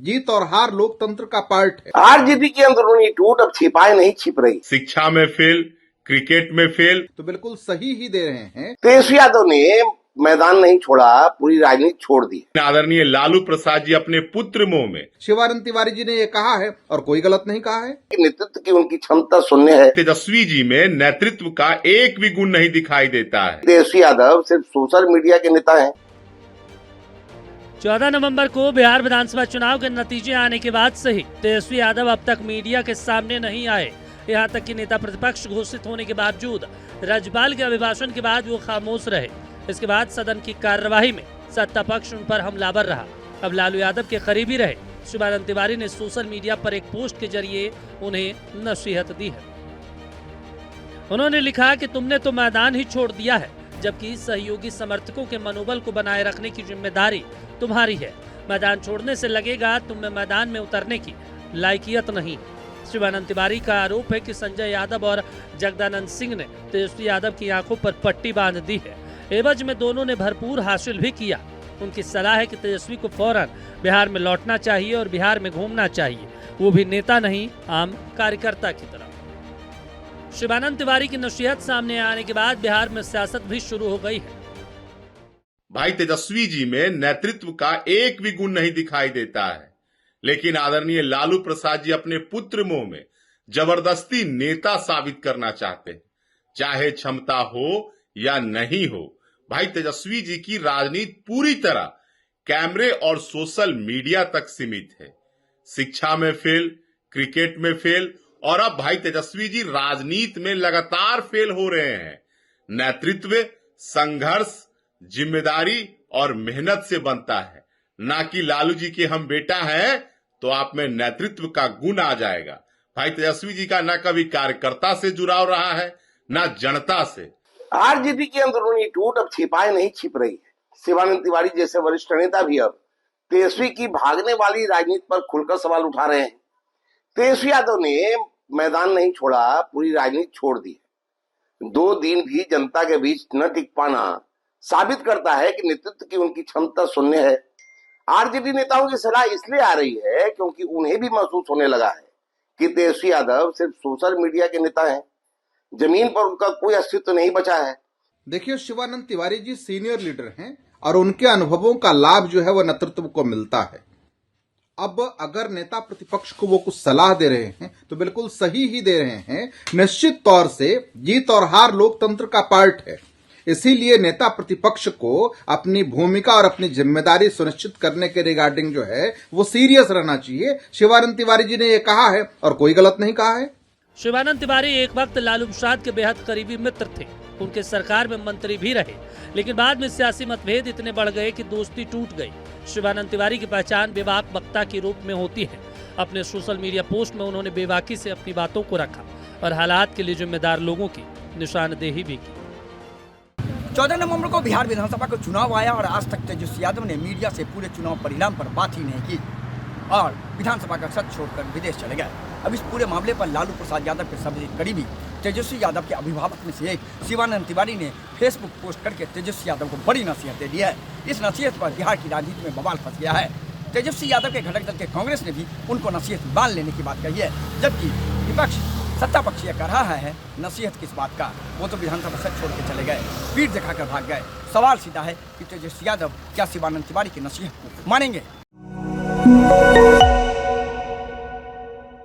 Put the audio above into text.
जीत और हार लोकतंत्र का पार्ट है। आरजेडी की अंदरूनी टूट अब छिपाए नहीं छिप रही। शिक्षा में फेल, क्रिकेट में फेल, तो बिल्कुल सही ही दे रहे हैं। तेजस्वी यादव ने मैदान नहीं छोड़ा, पूरी राजनीति छोड़ दी। आदरणीय लालू प्रसाद जी अपने पुत्र मोह में, शिवानंद तिवारी जी ने ये कहा है और कोई गलत नहीं कहा है। नेतृत्व की उनकी क्षमता शून्य है। तेजस्वी जी में नेतृत्व का एक भी गुण नहीं दिखाई देता है। तेजस्वी यादव सिर्फ सोशल मीडिया के नेता हैं। 14 नवंबर को बिहार विधानसभा चुनाव के नतीजे आने के बाद से ही तेजस्वी यादव अब तक मीडिया के सामने नहीं आए। यहाँ तक कि नेता प्रतिपक्ष घोषित होने के बावजूद राज्यपाल के अभिभाषण के बाद वो खामोश रहे। इसके बाद सदन की कार्यवाही में सत्ता पक्ष उन पर हमलावर रहा। अब लालू यादव के करीबी रहे शिवानंद तिवारी ने सोशल मीडिया पर एक पोस्ट के जरिए उन्हें नसीहत दी है। उन्होंने लिखा कि तुमने तो मैदान ही छोड़ दिया है, जबकि सहयोगी समर्थकों के मनोबल को बनाए रखने की जिम्मेदारी तुम्हारी है। मैदान छोड़ने से लगेगा तुम में मैदान में उतरने की लायकियत नहीं। शिवानंद तिवारी का आरोप है कि संजय यादव और जगदानंद सिंह ने तेजस्वी यादव की आंखों पर पट्टी बांध दी है। एवज में दोनों ने भरपूर हासिल भी किया। उनकी सलाह है कि तेजस्वी को फौरन बिहार में लौटना चाहिए और बिहार में घूमना चाहिए, वो भी नेता नहीं, आम कार्यकर्ता की तरह। शिवानंद तिवारी की नसीहत सामने आने के बाद बिहार में सियासत भी शुरू हो गई है। भाई तेजस्वी जी में नेतृत्व का एक भी गुण नहीं दिखाई देता है, लेकिन आदरणीय लालू प्रसाद जी अपने पुत्र मोह में जबरदस्ती नेता साबित करना चाहते हैं, चाहे क्षमता हो या नहीं हो। भाई तेजस्वी जी की राजनीति पूरी तरह कैमरे और सोशल मीडिया तक सीमित है। शिक्षा में फेल, क्रिकेट में फेल और अब भाई तेजस्वी जी राजनीति में लगातार फेल हो रहे हैं। नेतृत्व संघर्ष, जिम्मेदारी और मेहनत से बनता है, ना कि लालू जी के हम बेटा हैं तो आप में नेतृत्व का गुण आ जाएगा। भाई तेजस्वी जी का ना कभी कार्यकर्ता से जुड़ाव रहा है, ना जनता से। आरजेडी की अंदरूनी टूट अब छिपाए नहीं छिप रही है। शिवानंद तिवारी जैसे वरिष्ठ नेता भी अब तेजस्वी की भागने वाली राजनीति पर खुलकर सवाल उठा रहे हैं। तेजस्वी यादव ने मैदान नहीं छोड़ा, पूरी राजनीति छोड़ दी। 2 दिन भी जनता के बीच न टिक पाना साबित करता है कि नेतृत्व की उनकी क्षमता शून्य है। आरजेडी नेताओं की सलाह इसलिए आ रही है क्योंकि उन्हें भी महसूस होने लगा है कि तेजस्वी यादव सिर्फ सोशल मीडिया के नेता हैं, जमीन पर उनका कोई अस्तित्व नहीं बचा है। देखिए, शिवानंद तिवारी जी सीनियर लीडर हैं और उनके अनुभवों का लाभ जो है वो नेतृत्व को मिलता है। अब अगर नेता प्रतिपक्ष को वो कुछ सलाह दे रहे हैं तो बिल्कुल सही ही दे रहे हैं। निश्चित तौर से जीत और हार लोकतंत्र का पार्ट है, इसीलिए नेता प्रतिपक्ष को अपनी भूमिका और अपनी जिम्मेदारी सुनिश्चित करने के रिगार्डिंग जो है वो सीरियस रहना चाहिए। शिवानंद तिवारी जी ने ये कहा है और कोई गलत नहीं कहा है। शिवानंद तिवारी एक वक्त लालू प्रसाद के बेहद करीबी मित्र थे, उनके सरकार में मंत्री भी रहे, लेकिन बाद में सियासी मतभेद इतने बढ़ गए कि दोस्ती टूट गई। शिवानंद तिवारी की पहचान बेबाक वक्ता के रूप में होती है। अपने सोशल मीडिया पोस्ट में उन्होंने बेबाकी से अपनी बातों को रखा और हालात के लिए जिम्मेदार लोगों की निशानदेही भी की। 14 नवंबर को बिहार विधानसभा का चुनाव आया और आज तक तेजस्वी यादव ने मीडिया से पूरे चुनाव परिणाम पर बात ही नहीं की और विधानसभा का सच छोड़कर विदेश चले गए। अब इस पूरे मामले पर लालू प्रसाद यादव के सबसे करीबी तेजस्वी यादव के अभिभावक में से एक शिवानंद तिवारी ने फेसबुक पोस्ट करके तेजस्वी यादव को बड़ी नसीहत दे दी है। इस नसीहत पर बिहार की राजनीति में बवाल फंस गया है। तेजस्वी यादव के घटक दल के कांग्रेस ने भी उनको नसीहत मान लेने की बात कही है, जबकि विपक्ष सत्ता पक्ष यह कर रहा है नसीहत किस बात का, वो तो विधानसभा सच छोड़ के चले गए, पीठ दिखाकर भाग गए। सवाल सीधा है कि तेजस्वी यादव क्या शिवानंद तिवारी की नसीहत को मानेंगे।